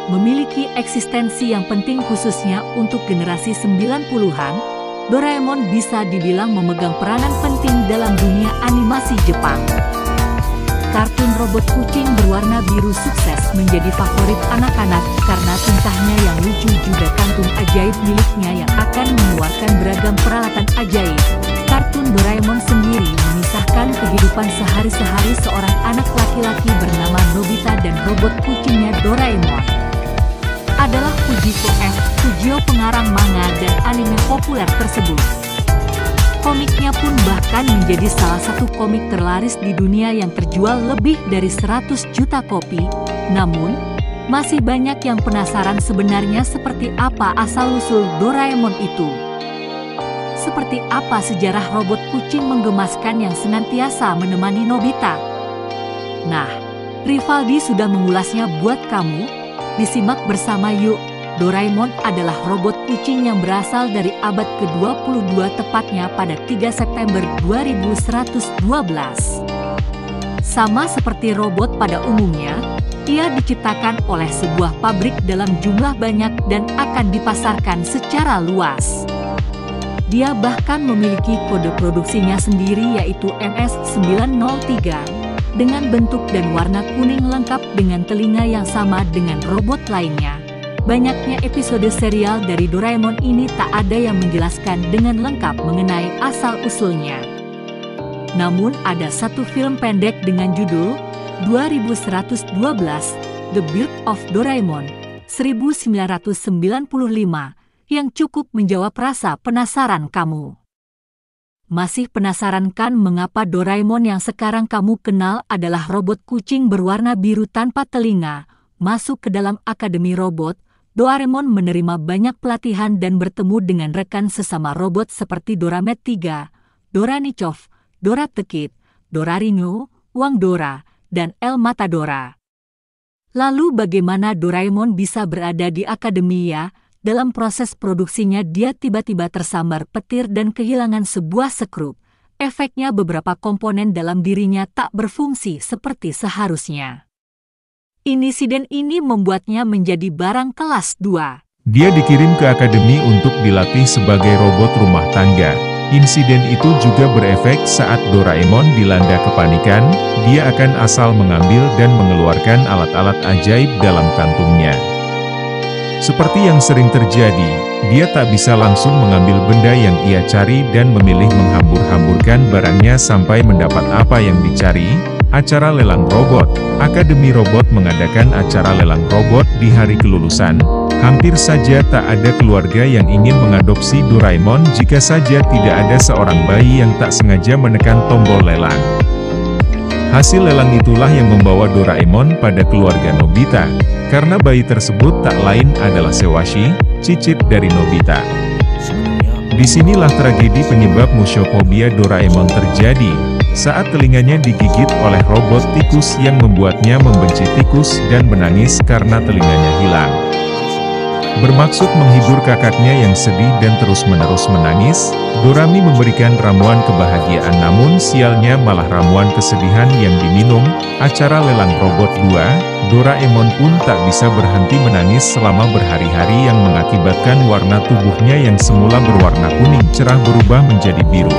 memiliki eksistensi yang penting khususnya untuk generasi 90-an, Doraemon bisa dibilang memegang peranan penting dalam dunia animasi Jepang. Kartun robot kucing berwarna biru sukses menjadi favorit anak-anak karena tingkahnya yang lucu, juga kantung ajaib miliknya yang akan mengeluarkan beragam peralatan ajaib. Kartun Doraemon sendiri memisahkan kehidupan sehari-hari seorang anak laki-laki bernama Nobita dan robot kucingnya Doraemon. Adalah Fujio pengarang manga dan anime populer tersebut. Komiknya pun bahkan menjadi salah satu komik terlaris di dunia yang terjual lebih dari 100 juta kopi. Namun, masih banyak yang penasaran sebenarnya seperti apa asal-usul Doraemon itu. Seperti apa sejarah robot kucing menggemaskan yang senantiasa menemani Nobita? Nah, Rivaldi sudah mengulasnya buat kamu. Disimak bersama yuk. Doraemon adalah robot kucing yang berasal dari abad ke-22, tepatnya pada 3 September 2112. Sama seperti robot pada umumnya, ia diciptakan oleh sebuah pabrik dalam jumlah banyak dan akan dipasarkan secara luas. Dia bahkan memiliki kode produksinya sendiri yaitu MS903, dengan bentuk dan warna kuning lengkap dengan telinga yang sama dengan robot lainnya. Banyaknya episode serial dari Doraemon ini tak ada yang menjelaskan dengan lengkap mengenai asal-usulnya. Namun ada satu film pendek dengan judul 2112, The Birth of Doraemon, 1995, yang cukup menjawab rasa penasaran kamu. Masih penasaran kan mengapa Doraemon yang sekarang kamu kenal adalah robot kucing berwarna biru tanpa telinga? Masuk ke dalam Akademi Robot, Doraemon menerima banyak pelatihan dan bertemu dengan rekan sesama robot seperti Doramed 3, Doranichov, Dora the Kid, Dorarino, Wang Dora, dan El Matadora. Lalu bagaimana Doraemon bisa berada di akademia? Dalam proses produksinya dia tiba-tiba tersambar petir dan kehilangan sebuah sekrup. Efeknya beberapa komponen dalam dirinya tak berfungsi seperti seharusnya. Insiden ini membuatnya menjadi barang kelas 2. Dia dikirim ke akademi untuk dilatih sebagai robot rumah tangga. Insiden itu juga berefek saat Doraemon dilanda kepanikan, dia akan asal mengambil dan mengeluarkan alat-alat ajaib dalam kantungnya. Seperti yang sering terjadi, dia tak bisa langsung mengambil benda yang ia cari dan memilih menghambur-hamburkan barangnya sampai mendapat apa yang dicari. Acara lelang robot. Akademi Robot mengadakan acara lelang robot di hari kelulusan. Hampir saja tak ada keluarga yang ingin mengadopsi Doraemon jika saja tidak ada seorang bayi yang tak sengaja menekan tombol lelang. Hasil lelang itulah yang membawa Doraemon pada keluarga Nobita, karena bayi tersebut tak lain adalah Sewashi, cicit dari Nobita. Disinilah tragedi penyebab mushofobia Doraemon terjadi, saat telinganya digigit oleh robot tikus yang membuatnya membenci tikus dan menangis karena telinganya hilang. Bermaksud menghibur kakaknya yang sedih dan terus-menerus menangis, Dorami memberikan ramuan kebahagiaan, namun sialnya malah ramuan kesedihan yang diminum. Acara lelang robot 2, Doraemon pun tak bisa berhenti menangis selama berhari-hari yang mengakibatkan warna tubuhnya yang semula berwarna kuning cerah berubah menjadi biru.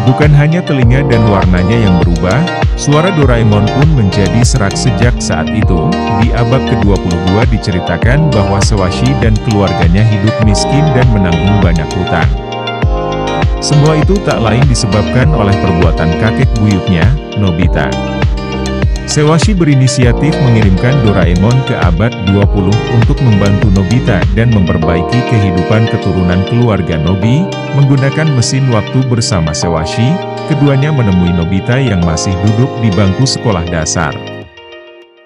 Bukan hanya telinga dan warnanya yang berubah, suara Doraemon pun menjadi serak sejak saat itu. Di abad ke-22 diceritakan bahwa Sewashi dan keluarganya hidup miskin dan menanggung banyak hutang. Semua itu tak lain disebabkan oleh perbuatan kakek buyutnya, Nobita. Sewashi berinisiatif mengirimkan Doraemon ke abad 20 untuk membantu Nobita dan memperbaiki kehidupan keturunan keluarga Nobi. Menggunakan mesin waktu bersama Sewashi, keduanya menemui Nobita yang masih duduk di bangku sekolah dasar.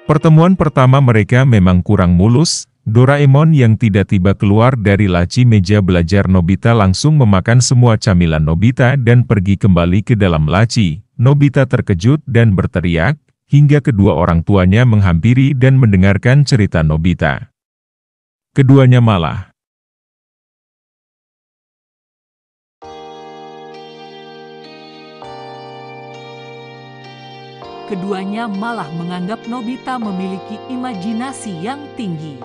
Pertemuan pertama mereka memang kurang mulus. Doraemon yang tiba-tiba keluar dari laci meja belajar Nobita langsung memakan semua camilan Nobita dan pergi kembali ke dalam laci. Nobita terkejut dan berteriak, hingga kedua orang tuanya menghampiri dan mendengarkan cerita Nobita. Keduanya malah keduanya malah menganggap Nobita memiliki imajinasi yang tinggi.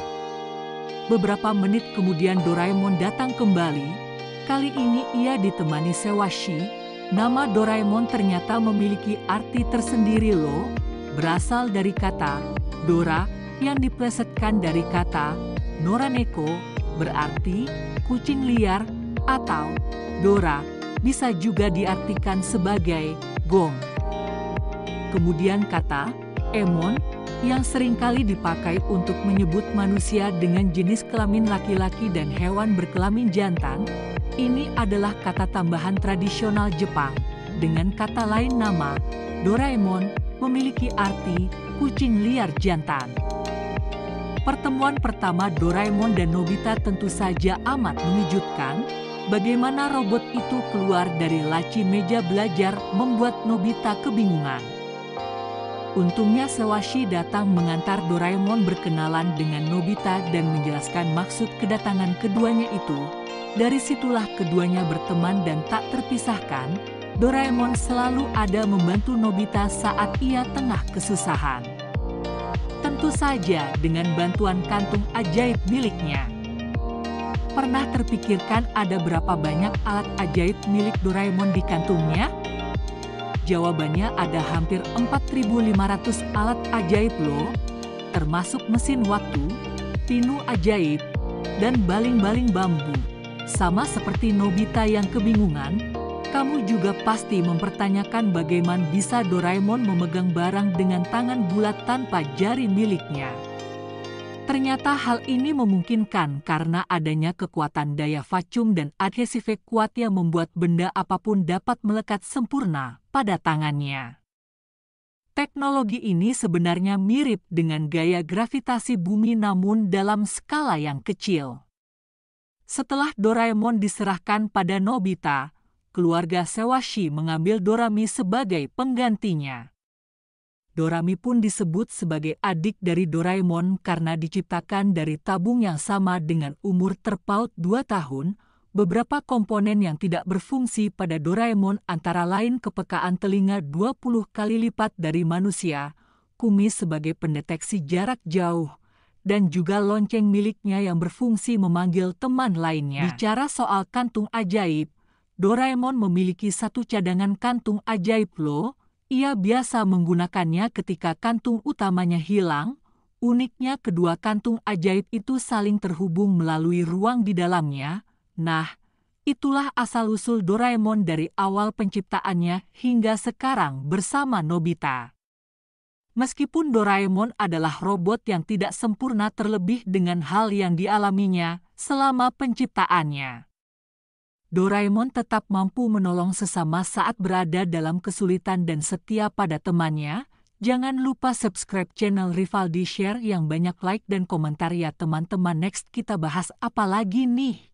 Beberapa menit kemudian Doraemon datang kembali. Kali ini ia ditemani Sewashi. Nama Doraemon ternyata memiliki arti tersendiri loh, berasal dari kata Dora yang diplesetkan dari kata Noraneko, berarti kucing liar, atau Dora bisa juga diartikan sebagai gong. Kemudian kata emon yang seringkali dipakai untuk menyebut manusia dengan jenis kelamin laki-laki dan hewan berkelamin jantan. Ini adalah kata tambahan tradisional Jepang. Dengan kata lain, nama Doraemon memiliki arti kucing liar jantan. Pertemuan pertama Doraemon dan Nobita tentu saja amat mengejutkan. Bagaimana robot itu keluar dari laci meja belajar membuat Nobita kebingungan. Untungnya Sewashi datang mengantar Doraemon berkenalan dengan Nobita dan menjelaskan maksud kedatangan keduanya itu. Dari situlah keduanya berteman dan tak terpisahkan. Doraemon selalu ada membantu Nobita saat ia tengah kesusahan. Tentu saja dengan bantuan kantung ajaib miliknya. Pernah terpikirkan ada berapa banyak alat ajaib milik Doraemon di kantungnya? Jawabannya ada hampir 4.500 alat ajaib loh, termasuk mesin waktu, pinu ajaib, dan baling-baling bambu. Sama seperti Nobita yang kebingungan, kamu juga pasti mempertanyakan bagaimana bisa Doraemon memegang barang dengan tangan bulat tanpa jari miliknya. Ternyata hal ini memungkinkan karena adanya kekuatan daya vacuum dan adhesive kuat yang membuat benda apapun dapat melekat sempurna pada tangannya. Teknologi ini sebenarnya mirip dengan gaya gravitasi bumi namun dalam skala yang kecil. Setelah Doraemon diserahkan pada Nobita, keluarga Sewashi mengambil Dorami sebagai penggantinya. Dorami pun disebut sebagai adik dari Doraemon karena diciptakan dari tabung yang sama dengan umur terpaut 2 tahun. Beberapa komponen yang tidak berfungsi pada Doraemon antara lain kepekaan telinga 20 kali lipat dari manusia, kumis sebagai pendeteksi jarak jauh, dan juga lonceng miliknya yang berfungsi memanggil teman lainnya. Bicara soal kantung ajaib, Doraemon memiliki satu cadangan kantung ajaib loh. Ia biasa menggunakannya ketika kantung utamanya hilang. Uniknya kedua kantung ajaib itu saling terhubung melalui ruang di dalamnya. Nah, itulah asal-usul Doraemon dari awal penciptaannya hingga sekarang bersama Nobita. Meskipun Doraemon adalah robot yang tidak sempurna terlebih dengan hal yang dialaminya selama penciptaannya, Doraemon tetap mampu menolong sesama saat berada dalam kesulitan dan setia pada temannya. Jangan lupa subscribe channel Rivaldi, share yang banyak like dan komentar ya teman-teman. Next kita bahas apa lagi nih?